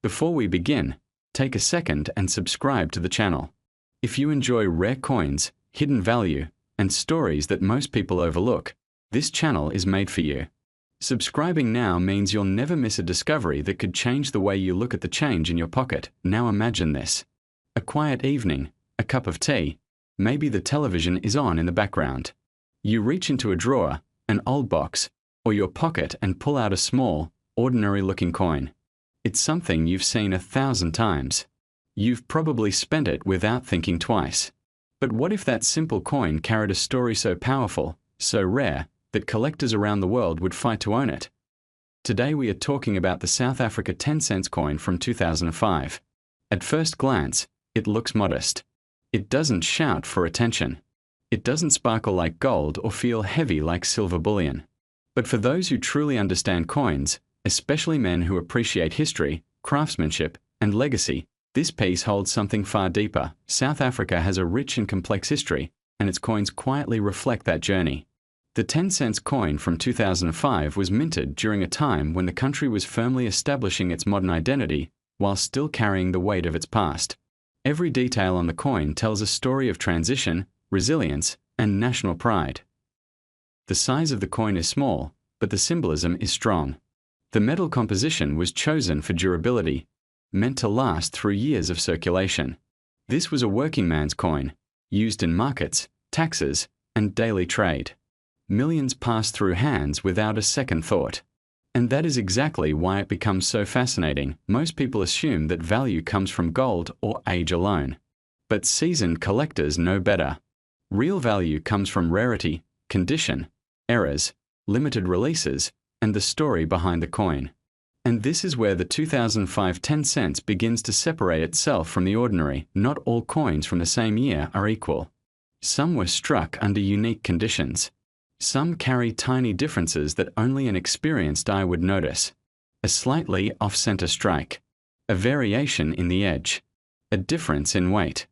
Before we begin, take a second and subscribe to the channel. If you enjoy rare coins, hidden value, and stories that most people overlook, this channel is made for you. Subscribing now means you'll never miss a discovery that could change the way you look at the change in your pocket. Now imagine this. A quiet evening, a cup of tea, maybe the television is on in the background. You reach into a drawer, an old box, or your pocket and pull out a small, ordinary-looking coin. It's something you've seen 1,000 times. You've probably spent it without thinking twice. But what if that simple coin carried a story so powerful, so rare, that collectors around the world would fight to own it? Today we are talking about the South Africa 10-cent coin from 2005. At first glance, it looks modest. It doesn't shout for attention. It doesn't sparkle like gold or feel heavy like silver bullion. But for those who truly understand coins, especially men who appreciate history, craftsmanship, and legacy, this piece holds something far deeper. South Africa has a rich and complex history, and its coins quietly reflect that journey. The 10-cent coin from 2005 was minted during a time when the country was firmly establishing its modern identity while still carrying the weight of its past. Every detail on the coin tells a story of transition, resilience, and national pride. The size of the coin is small, but the symbolism is strong. The metal composition was chosen for durability, meant to last through years of circulation. This was a working man's coin, used in markets, taxes, and daily trade. Millions passed through hands without a second thought. And that is exactly why it becomes so fascinating. Most people assume that value comes from gold or age alone. But seasoned collectors know better. Real value comes from rarity, condition, errors, limited releases, and the story behind the coin. And this is where the 2005 10 cents begins to separate itself from the ordinary. Not all coins from the same year are equal. Some were struck under unique conditions. Some carry tiny differences that only an experienced eye would notice. A slightly off-center strike, a variation in the edge, a difference in weight,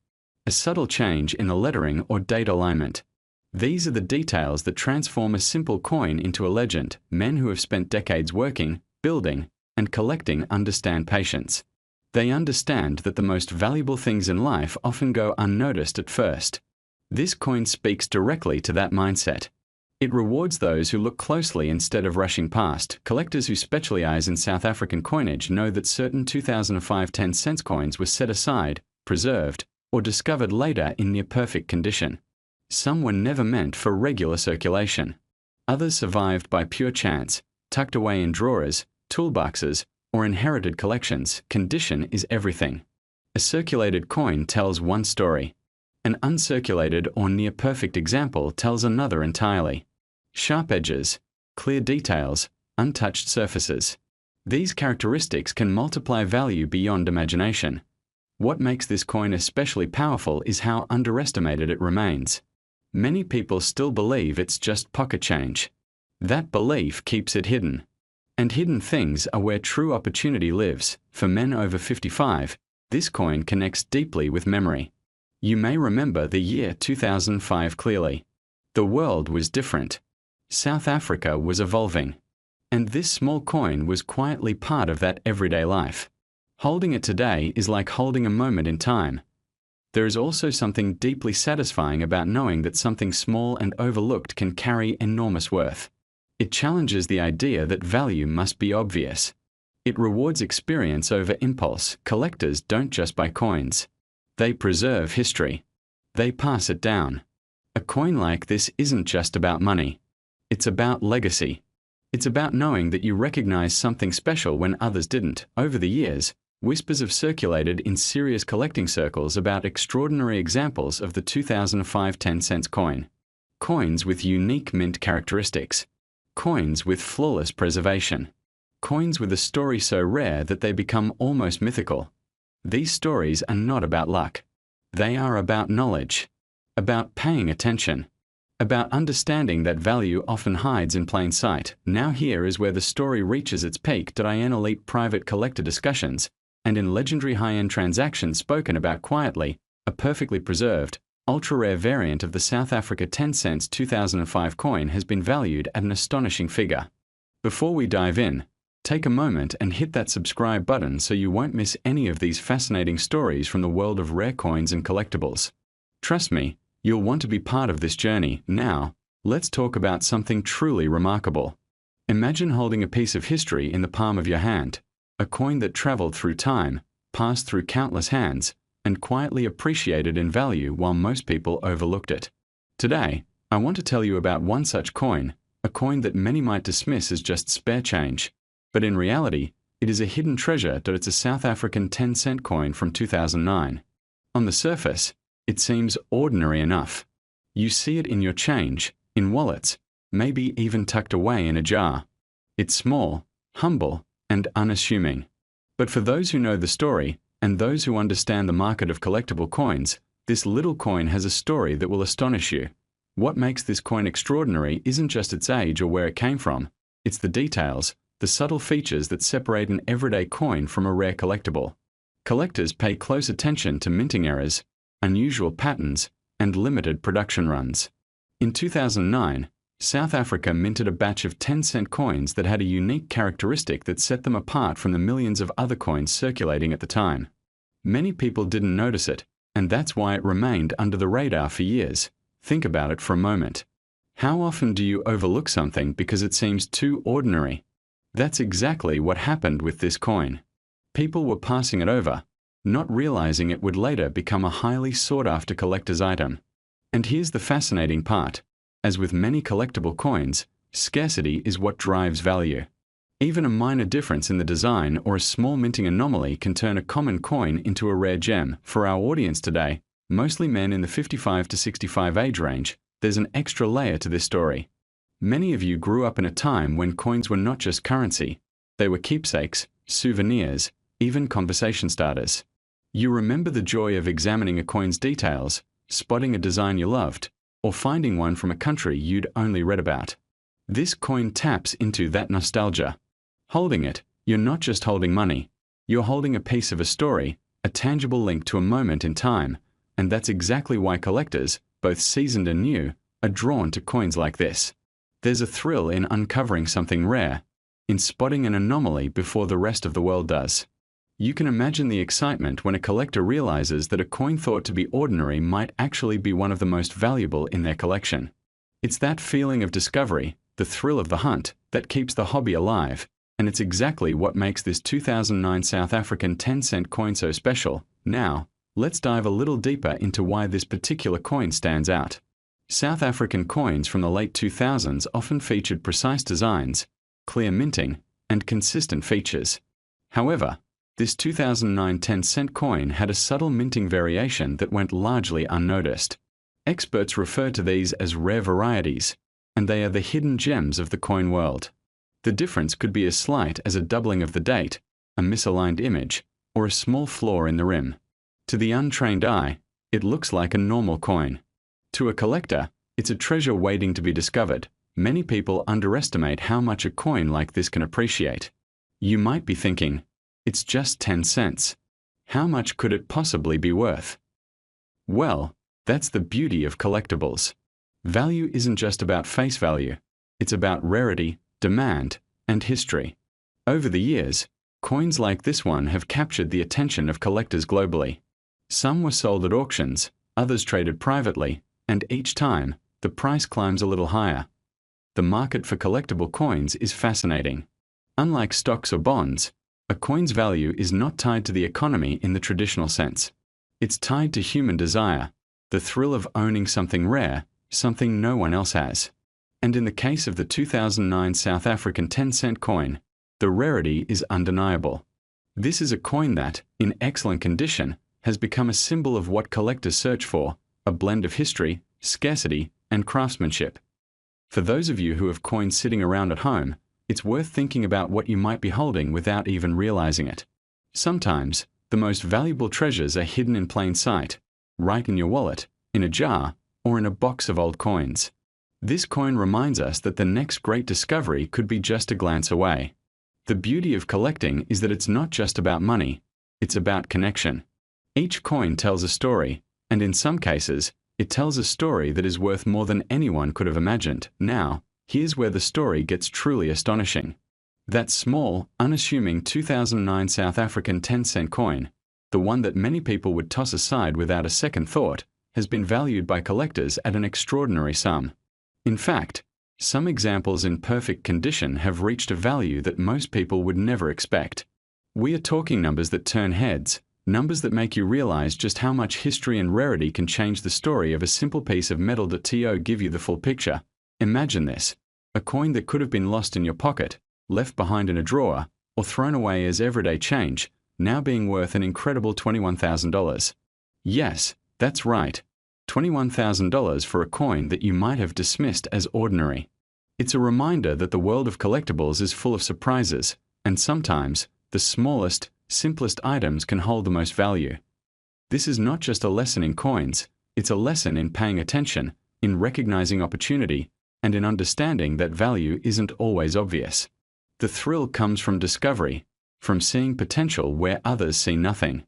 a subtle change in the lettering or date alignment. These are the details that transform a simple coin into a legend. Men who have spent decades working, building, and collecting understand patience. They understand that the most valuable things in life often go unnoticed at first. This coin speaks directly to that mindset. It rewards those who look closely instead of rushing past. Collectors who specialize in South African coinage know that certain 2005 10-cent coins were set aside, preserved, or discovered later in near perfect condition. Some were never meant for regular circulation. Others survived by pure chance, tucked away in drawers, toolboxes, or inherited collections. Condition is everything. A circulated coin tells one story. An uncirculated or near-perfect example tells another entirely. Sharp edges, clear details, untouched surfaces. These characteristics can multiply value beyond imagination. What makes this coin especially powerful is how underestimated it remains. Many people still believe it's just pocket change. That belief keeps it hidden. And hidden things are where true opportunity lives. For men over 55, this coin connects deeply with memory. You may remember the year 2005 clearly. The world was different. South Africa was evolving. And this small coin was quietly part of that everyday life. Holding it today is like holding a moment in time. There is also something deeply satisfying about knowing that something small and overlooked can carry enormous worth. It challenges the idea that value must be obvious. It rewards experience over impulse. Collectors don't just buy coins. They preserve history. They pass it down. A coin like this isn't just about money. It's about legacy. It's about knowing that you recognize something special when others didn't. Over the years, whispers have circulated in serious collecting circles about extraordinary examples of the 2005 10-cent coin. Coins with unique mint characteristics. Coins with flawless preservation. Coins with a story so rare that they become almost mythical. These stories are not about luck. They are about knowledge, about paying attention, about understanding that value often hides in plain sight. Now here is where the story reaches its peak. In elite private collector discussions, and in legendary high-end transactions spoken about quietly, a perfectly preserved, ultra-rare variant of the South Africa 10 cents 2005 coin has been valued at an astonishing figure. Before we dive in, Take a moment and hit that subscribe button so you won't miss any of these fascinating stories from the world of rare coins and collectibles. Trust me, you'll want to be part of this journey. Now, let's talk about something truly remarkable. Imagine holding a piece of history in the palm of your hand, a coin that traveled through time, passed through countless hands, and quietly appreciated in value while most people overlooked it. Today, I want to tell you about one such coin, a coin that many might dismiss as just spare change. But in reality, it is a hidden treasure. It's a South African 10-cent coin from 2009. On the surface, it seems ordinary enough. You see it in your change, in wallets, maybe even tucked away in a jar. It's small, humble, and unassuming. But for those who know the story, and those who understand the market of collectible coins, this little coin has a story that will astonish you. What makes this coin extraordinary isn't just its age or where it came from, it's the details, the subtle features that separate an everyday coin from a rare collectible. Collectors pay close attention to minting errors, unusual patterns, and limited production runs. In 2009, South Africa minted a batch of 10-cent coins that had a unique characteristic that set them apart from the millions of other coins circulating at the time. Many people didn't notice it, and that's why it remained under the radar for years. Think about it for a moment. How often do you overlook something because it seems too ordinary? That's exactly what happened with this coin. People were passing it over, not realizing it would later become a highly sought-after collector's item. And here's the fascinating part. As with many collectible coins, scarcity is what drives value. Even a minor difference in the design or a small minting anomaly can turn a common coin into a rare gem. For our audience today, mostly men in the 55 to 65 age range, there's an extra layer to this story. Many of you grew up in a time when coins were not just currency, they were keepsakes, souvenirs, even conversation starters. You remember the joy of examining a coin's details, spotting a design you loved, or finding one from a country you'd only read about. This coin taps into that nostalgia. Holding it, you're not just holding money, you're holding a piece of a story, a tangible link to a moment in time, and that's exactly why collectors, both seasoned and new, are drawn to coins like this. There's a thrill in uncovering something rare, in spotting an anomaly before the rest of the world does. You can imagine the excitement when a collector realizes that a coin thought to be ordinary might actually be one of the most valuable in their collection. It's that feeling of discovery, the thrill of the hunt, that keeps the hobby alive, and it's exactly what makes this 2009 South African 10-cent coin so special. Now, let's dive a little deeper into why this particular coin stands out. South African coins from the late 2000s often featured precise designs, clear minting, and consistent features. However, this 2009 10-cent coin had a subtle minting variation that went largely unnoticed. Experts refer to these as rare varieties, and they are the hidden gems of the coin world. The difference could be as slight as a doubling of the date, a misaligned image, or a small flaw in the rim. To the untrained eye, it looks like a normal coin. To a collector, it's a treasure waiting to be discovered. Many people underestimate how much a coin like this can appreciate. You might be thinking, it's just 10 cents. How much could it possibly be worth? Well, that's the beauty of collectibles. Value isn't just about face value. It's about rarity, demand, and history. Over the years, coins like this one have captured the attention of collectors globally. Some were sold at auctions, others traded privately, and each time, the price climbs a little higher. The market for collectible coins is fascinating. Unlike stocks or bonds, a coin's value is not tied to the economy in the traditional sense. It's tied to human desire, the thrill of owning something rare, something no one else has. And in the case of the 2009 South African 10-cent coin, the rarity is undeniable. This is a coin that, in excellent condition, has become a symbol of what collectors search for, a blend of history, scarcity, and craftsmanship. For those of you who have coins sitting around at home, it's worth thinking about what you might be holding without even realizing it. Sometimes, the most valuable treasures are hidden in plain sight, right in your wallet, in a jar, or in a box of old coins. This coin reminds us that the next great discovery could be just a glance away. The beauty of collecting is that it's not just about money, it's about connection. Each coin tells a story, and in some cases, it tells a story that is worth more than anyone could have imagined. Now, here's where the story gets truly astonishing. That small, unassuming 2009 South African 10-cent coin, the one that many people would toss aside without a second thought, has been valued by collectors at an extraordinary sum. In fact, some examples in perfect condition have reached a value that most people would never expect. We are talking numbers that turn heads, numbers that make you realize just how much history and rarity can change the story of a simple piece of metal. To give you the full picture, imagine this: a coin that could have been lost in your pocket, left behind in a drawer, or thrown away as everyday change, now being worth an incredible $21,000. Yes, that's right, $21,000 for a coin that you might have dismissed as ordinary. It's a reminder that the world of collectibles is full of surprises, and sometimes the smallest, simplest items can hold the most value. This is not just a lesson in coins, it's a lesson in paying attention, in recognizing opportunity, and in understanding that value isn't always obvious. The thrill comes from discovery, from seeing potential where others see nothing.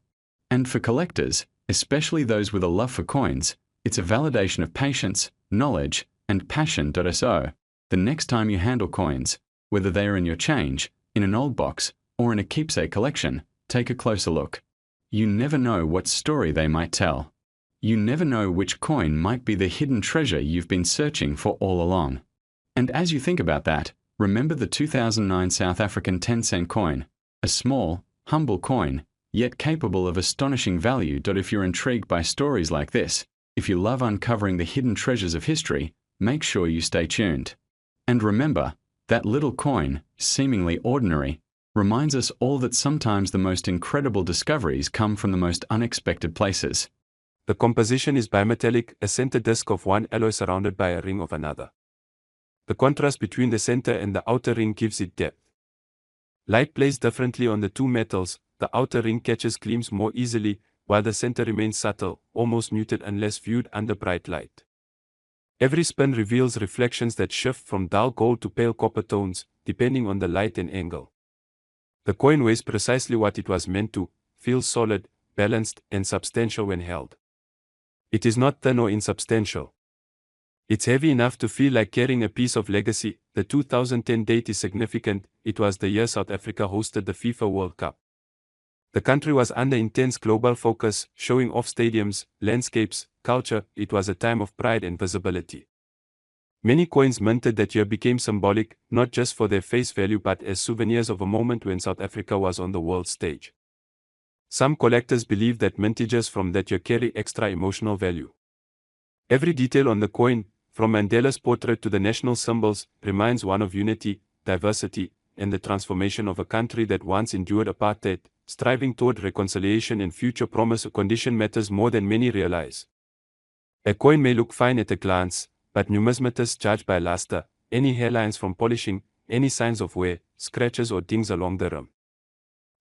And for collectors, especially those with a love for coins, it's a validation of patience, knowledge, and passion. So, the next time you handle coins, whether they are in your change, in an old box, or in a keepsake collection, take a closer look. You never know what story they might tell. You never know which coin might be the hidden treasure you've been searching for all along. And as you think about that, remember the 2009 South African 10-cent coin, a small, humble coin, yet capable of astonishing value. If you're intrigued by stories like this, if you love uncovering the hidden treasures of history, make sure you stay tuned. And remember, that little coin, seemingly ordinary, reminds us all that sometimes the most incredible discoveries come from the most unexpected places. The composition is bimetallic, a center disk of one alloy surrounded by a ring of another. The contrast between the center and the outer ring gives it depth. Light plays differently on the two metals, the outer ring catches gleams more easily, while the center remains subtle, almost muted unless viewed under bright light. Every spin reveals reflections that shift from dull gold to pale copper tones, depending on the light and angle. The coin weighs precisely what it was meant to, feels solid, balanced, and substantial when held. It is not thin or insubstantial. It's heavy enough to feel like carrying a piece of legacy. The 2010 date is significant. It was the year South Africa hosted the FIFA World Cup. The country was under intense global focus, showing off stadiums, landscapes, culture. It was a time of pride and visibility. Many coins minted that year became symbolic, not just for their face value but as souvenirs of a moment when South Africa was on the world stage. Some collectors believe that mintages from that year carry extra emotional value. Every detail on the coin, from Mandela's portrait to the national symbols, reminds one of unity, diversity, and the transformation of a country that once endured apartheid, striving toward reconciliation and future promise. A condition matters more than many realize. A coin may look fine at a glance, but numismatists judge by luster, any hairlines from polishing, any signs of wear, scratches or dings along the rim.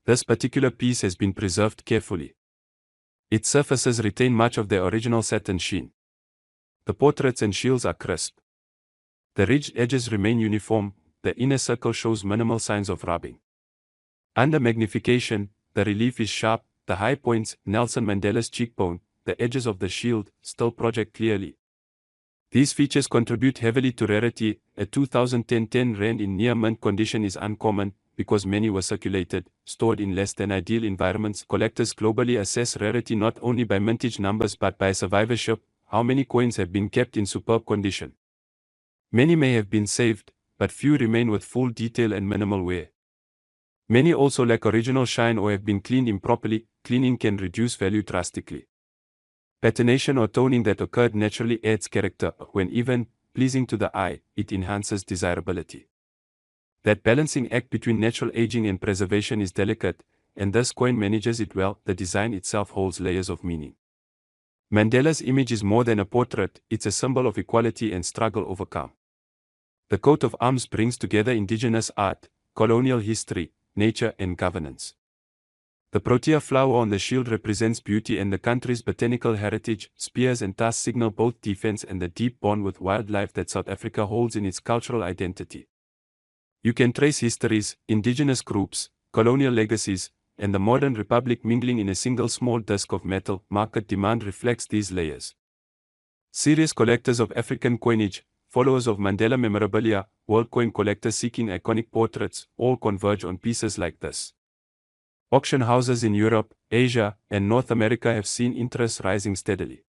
This particular piece has been preserved carefully. Its surfaces retain much of their original satin sheen. The portraits and shields are crisp. The ridged edges remain uniform, the inner circle shows minimal signs of rubbing. Under magnification, the relief is sharp, the high points, Nelson Mandela's cheekbone, the edges of the shield, still project clearly. These features contribute heavily to rarity. A 2010 10 rand in near mint condition is uncommon, because many were circulated, stored in less than ideal environments. Collectors globally assess rarity not only by mintage numbers but by survivorship, how many coins have been kept in superb condition. Many may have been saved, but few remain with full detail and minimal wear. Many also lack original shine or have been cleaned improperly. Cleaning can reduce value drastically. Patination or toning that occurred naturally adds character. When even pleasing to the eye, it enhances desirability. That balancing act between natural aging and preservation is delicate, and this coin manages it well. The design itself holds layers of meaning. Mandela's image is more than a portrait, it's a symbol of equality and struggle overcome. The coat of arms brings together indigenous art, colonial history, nature and governance. The protea flower on the shield represents beauty and the country's botanical heritage. Spears and tusks signal both defense and the deep bond with wildlife that South Africa holds in its cultural identity. You can trace histories, indigenous groups, colonial legacies, and the modern republic mingling in a single small disc of metal. Market demand reflects these layers. Serious collectors of African coinage, followers of Mandela memorabilia, world coin collectors seeking iconic portraits, all converge on pieces like this. Auction houses in Europe, Asia, and North America have seen interest rising steadily.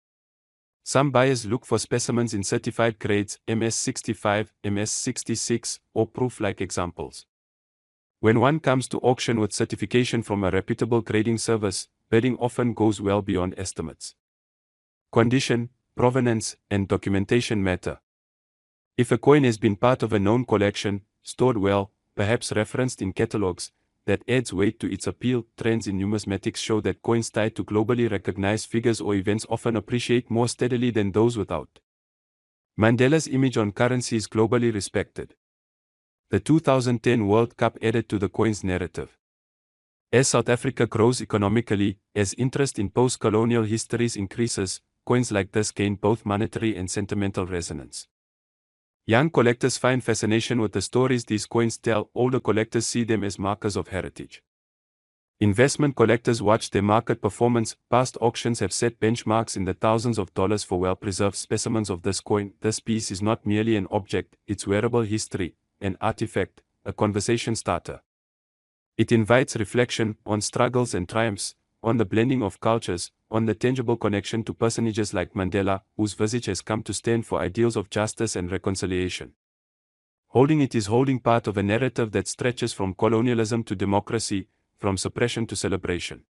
Some buyers look for specimens in certified grades, MS65, MS66, or proof-like examples. When one comes to auction with certification from a reputable grading service, bidding often goes well beyond estimates. Condition, provenance, and documentation matter. If a coin has been part of a known collection, stored well, perhaps referenced in catalogs, that adds weight to its appeal. Trends in numismatics show that coins tied to globally recognized figures or events often appreciate more steadily than those without. Mandela's image on currency is globally respected. The 2010 World Cup added to the coin's narrative. As South Africa grows economically, as interest in post-colonial histories increases, coins like this gain both monetary and sentimental resonance. Young collectors find fascination with the stories these coins tell. Older collectors see them as markers of heritage. Investment collectors watch their market performance. Past auctions have set benchmarks in the thousands of dollars for well-preserved specimens of this coin. This piece is not merely an object, it's wearable history, an artifact, a conversation starter. It invites reflection on struggles and triumphs, on the blending of cultures, on the tangible connection to personages like Mandela, whose visage has come to stand for ideals of justice and reconciliation. Holding it is holding part of a narrative that stretches from colonialism to democracy, from suppression to celebration.